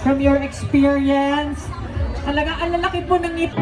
from your experience. Talaga, ang lalaki po ng ngiti.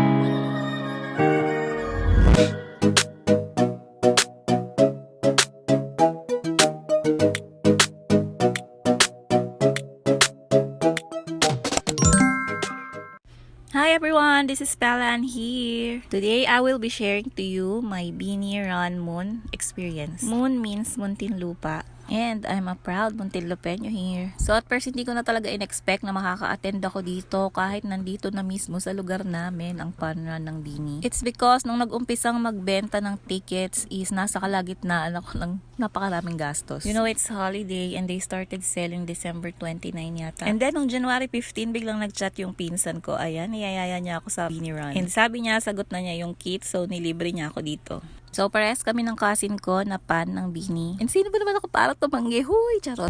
Hi everyone, this is Palan here. Today I will be sharing to you my Bini Run Moon experience. Moon means Muntinlupa. And I'm a proud Muntinlupeño here. So at first hindi ko na talaga in-expect na makaka-attend ako dito kahit nandito na mismo sa lugar namin ang fun run ng Bini. It's because nung nag-umpisang magbenta ng tickets is nasa kalagitnaan ako ng napakaraming gastos. You know, it's holiday and they started selling December 29 yata. And then nung January 15 biglang nag-chat yung pinsan ko. Ayan, niyayaya niya ako sa Bini Run. And sabi niya, sagot na niya yung kit so nilibre niya ako dito. So, parehas kami ng cousin ko na fan ng Bini. And sino ba naman ako para tumanggi? Huy, charot.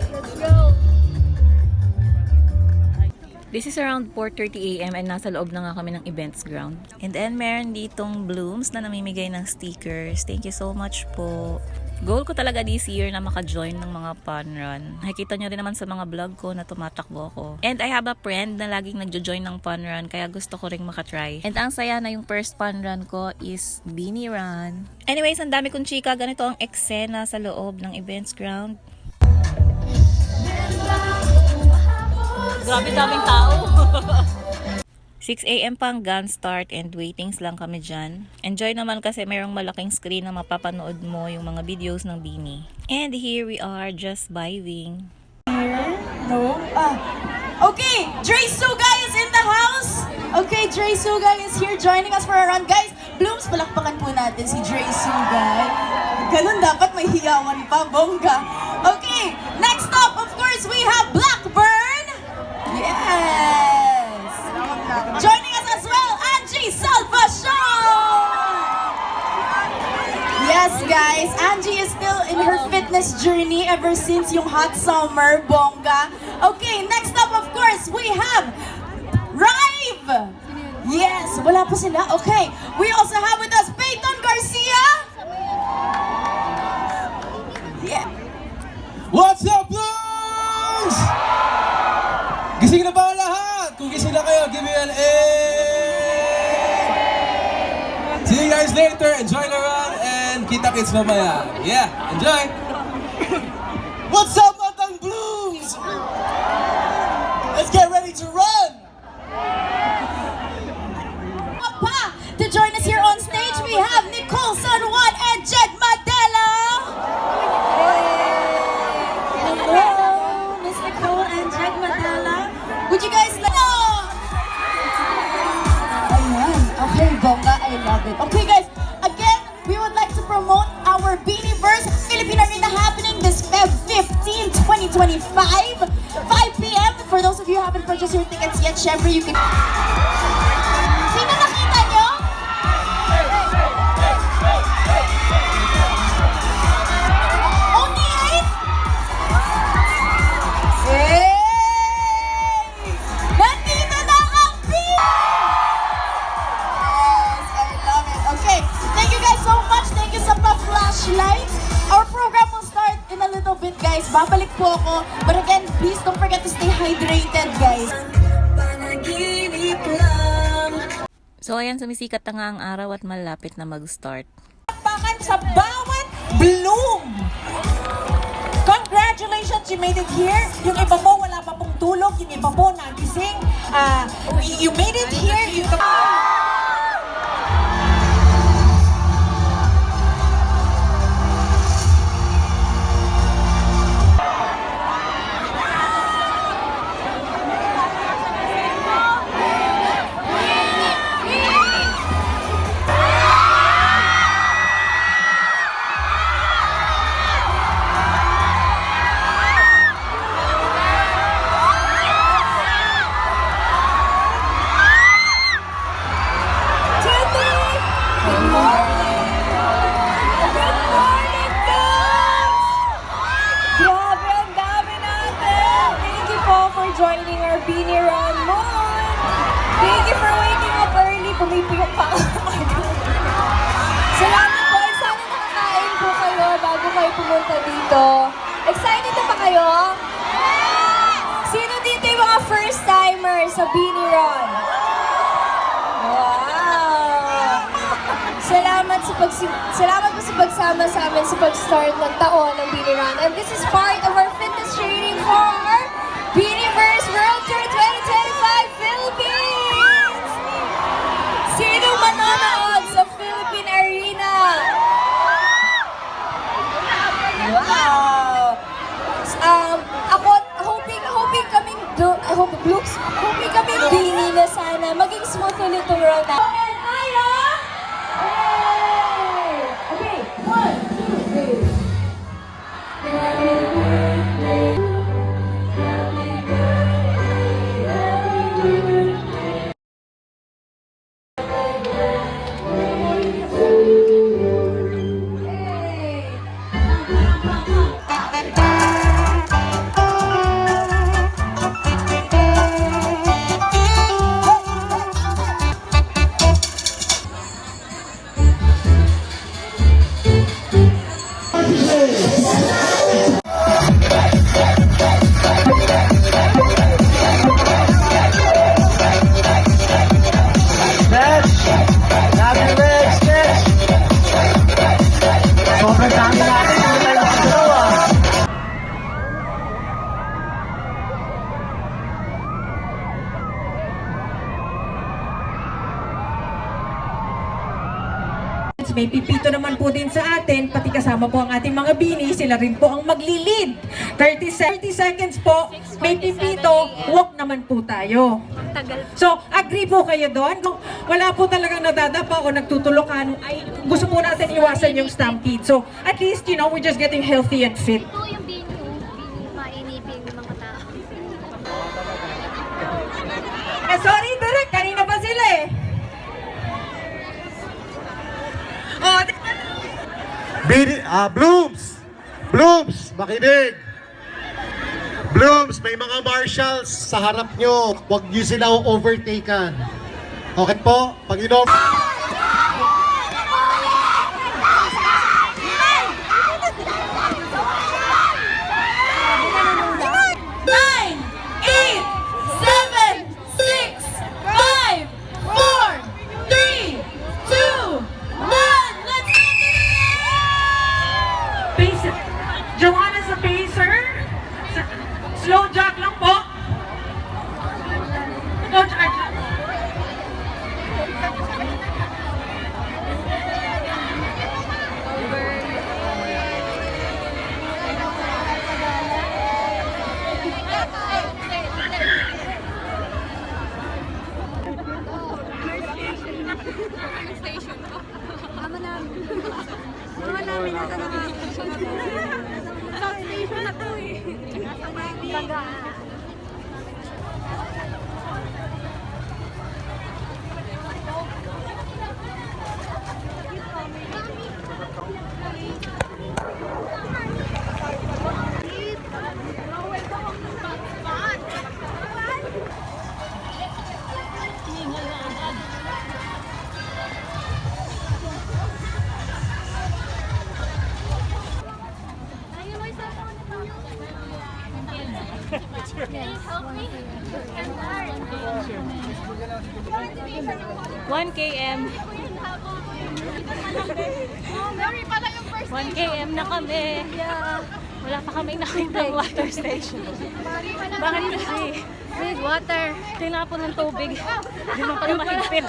Let's go! This is around 4:30 AM and nasa loob na nga kami ng events ground. And then, meron ditong blooms na namimigay ng stickers. Thank you so much po. Goal ko talaga this year na maka-join ng mga fun run. Nakikita nyo rin naman sa mga vlog ko na tumatakbo ako. And I have a friend na laging nagjo-join ng fun run kaya gusto ko rin makatry. And ang saya na yung first fun run ko is Bini Run. Anyways, ang dami kong chika. Ganito ang eksena sa loob ng events ground. Grabe daming tao. 6 AM pang gun start and waitings lang kami dyan. Enjoy naman kasi mayroong malaking screen na mapapanood mo yung mga videos ng Bini. And here we are just vibing. Here? No? Okay, Dre Suga is in the house. Okay, Dre Suga is here joining us for a run. Guys, Blooms, palakpakan po natin si Dre Suga. Ganun dapat may hiyawan pa, bongga. Okay, next up, of course, we have Blackburn. Yes. Joining us as well, Angie Salvacion! Yes, guys, Angie is still in her fitness journey ever since yung hot summer, bongga. Okay, next up, of course, we have Rive! Yes, wala po sila. Okay, we also have with us Peyton Garcia. Yeah. What's up, Blues? Gising na ba ang lahat? Kung gising na kayo, give me an A! See you guys later. Enjoy the run and kita-kits mamaya. Yeah, enjoy! What's up, Matang Blooms? Let's get ready to run! To join us here on stage, we have Nicole San Juan and Jed Madela. Hello, Miss Nicole and Jed Madela. Would you guys know? Ayan. Okay, bongga, I love it. Okay, guys, again, we would like to promote our Beanieverse Philippine Arena happening this Feb 15, 2025, 5 p.m. For those of you who haven't purchased your tickets yet, syempre you can... Sino nakita nyo? Only 8? Hey! Nandito na ang Bean! Yes, I love it. Okay, thank you guys so much. Thank you sa flashlights. Our program will start in a little bit, guys. Babalik po ako. But again, please don't forget to stay hydrated, guys. So ayan, sumisikat na nga ang araw at malapit na mag-start. Pakan sa bawat bloom! Congratulations, you made it here. Yung iba mo, wala pa pong tulog. Yung iba mo, nagising. You made it here. Ron. Wow! Salamat po sa pagsama sa amin sa pag-start ng taon ng Beanie Run. And this is part of our fitness training for Beanieverse World Tour 2025 Philippines! Sino manonood sa Philippine Arena? Wow! Ako, hoping kaming Beanie na sana maging smooth ulit itong round na. And Ira! Okay, 1, 2, 3. May pipito naman po din sa atin, pati kasama po ang ating mga bini, sila rin po ang magli-lead. 30 seconds po, may pipito, walk naman po tayo. So, agree po kayo doon? Kung wala po talagang nadadapa o nagtutulukan, ay gusto po natin iwasan yung stampede. So, at least, you know, we're just getting healthy and fit. Ito yung bini, mainipin yung mga tao. Sorry, Direk, kanina pa sila eh. Oh, Blooms, makinig! Blooms, may mga marshals sa harap nyo. Huwag nyo sila overtaken. Okay po? Pag Joanna sa pacer. Slow jog lang po. Slow jog. Mama namin nasa nakakasyon na station na to eh. Baga. Help me. 1 km. 1 km na kami. Wala pa kami nakita ng water station. Bakit kasi? With water. Tinapon ng tubig. Hindi mo pala mahigpit.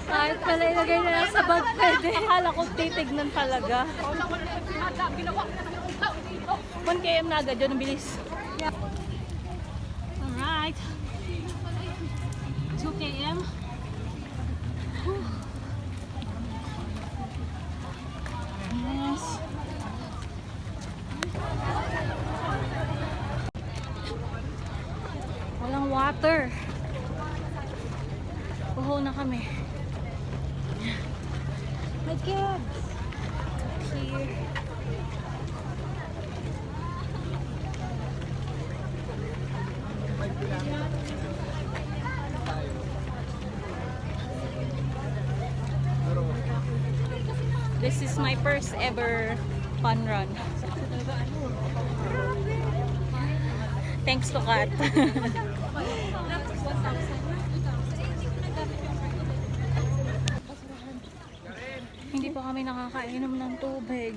Kahit pala ilagay na lang sa bag pwede. Akala ko titignan talaga. 1 km na agad yun, ang bilis. Alright. 2 km. Yes. Walang water. Buho na kami. My kids. Here. This is my first ever fun run. Thanks to Kat. kami nakakainom ng tubig.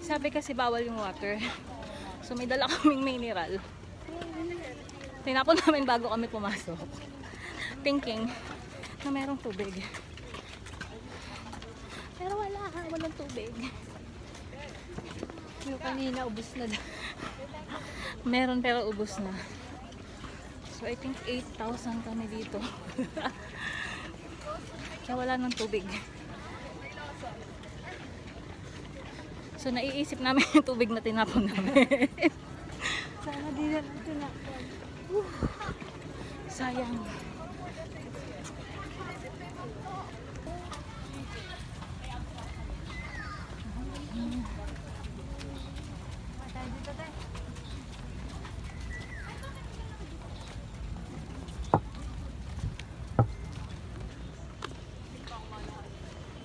Sabi kasi bawal yung water. So may dala kaming mineral. Tinapon namin bago kami pumasok. Thinking na merong tubig. Pero walang tubig. Yung kanina, ubus na. Meron pero ubos na. So I think 8,000 kami dito. Kaya wala ng tubig. So naiisip namin yung tubig na tinapon namin. Sana di na lang tinakpan. Sayang.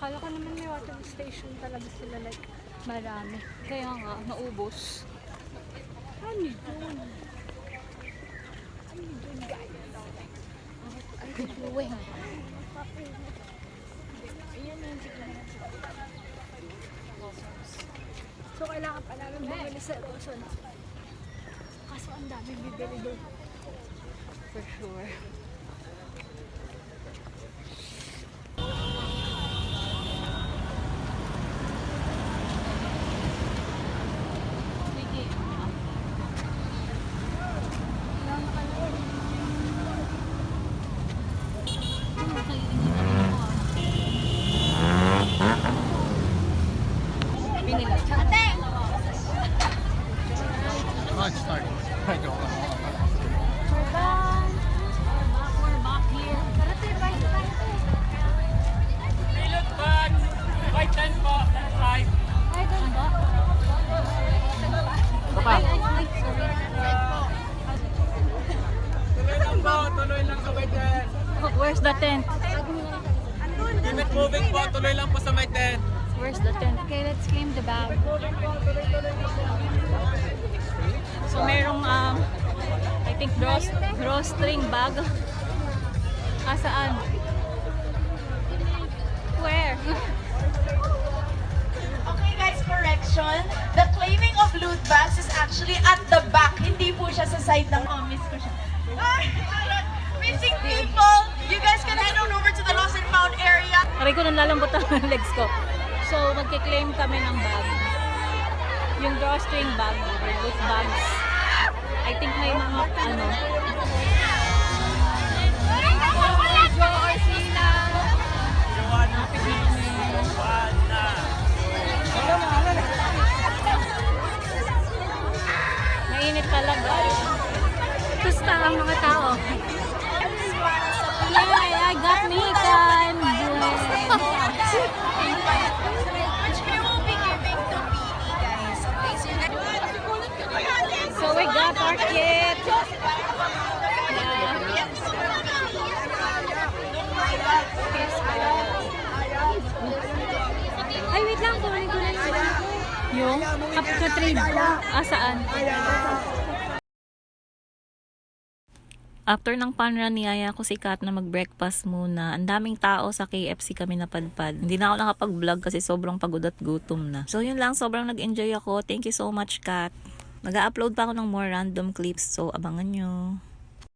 Akala ko naman may water station talaga sila, like, marami. Kaya nga, naubos. Ano yun? Uwing. So, kailangan pa namin bumili sa Lawson. Kaso ang dami bibili doon. For sure. Where's the tent? Keep it moving po, tuloy lang po sa may tent. Where's the tent? Okay, let's claim the bag. So merong I think drawstring bag. Saan? Where? Okay guys, correction. The claiming of loot bags is actually at the back. Hindi po siya sa side ng miss ko siya. Missing people, you guys can head on over to the lost and found area. Aray ko nang lalambot ang legs ko. So magki-claim kami ng bag. Yung drawstring bag or loot bags. I think may mga ano. Mainit talaga. Tusta ang mga tao. Yeah, I got Mikan. Which we will be giving to Beanie, guys. Okay, so So we got our kit. Ay, wait lang. Kunin ko lang sila. Yung Kapka-trade. saan? After ng panran, niyaya ko si Kat na mag-breakfast muna. Ang daming tao sa KFC kami napadpad. Hindi na ako nakapag-vlog kasi sobrang pagod at gutom na. So yun lang, sobrang nag-enjoy ako. Thank you so much, Kat. Mag-upload pa ako ng more random clips, so abangan nyo.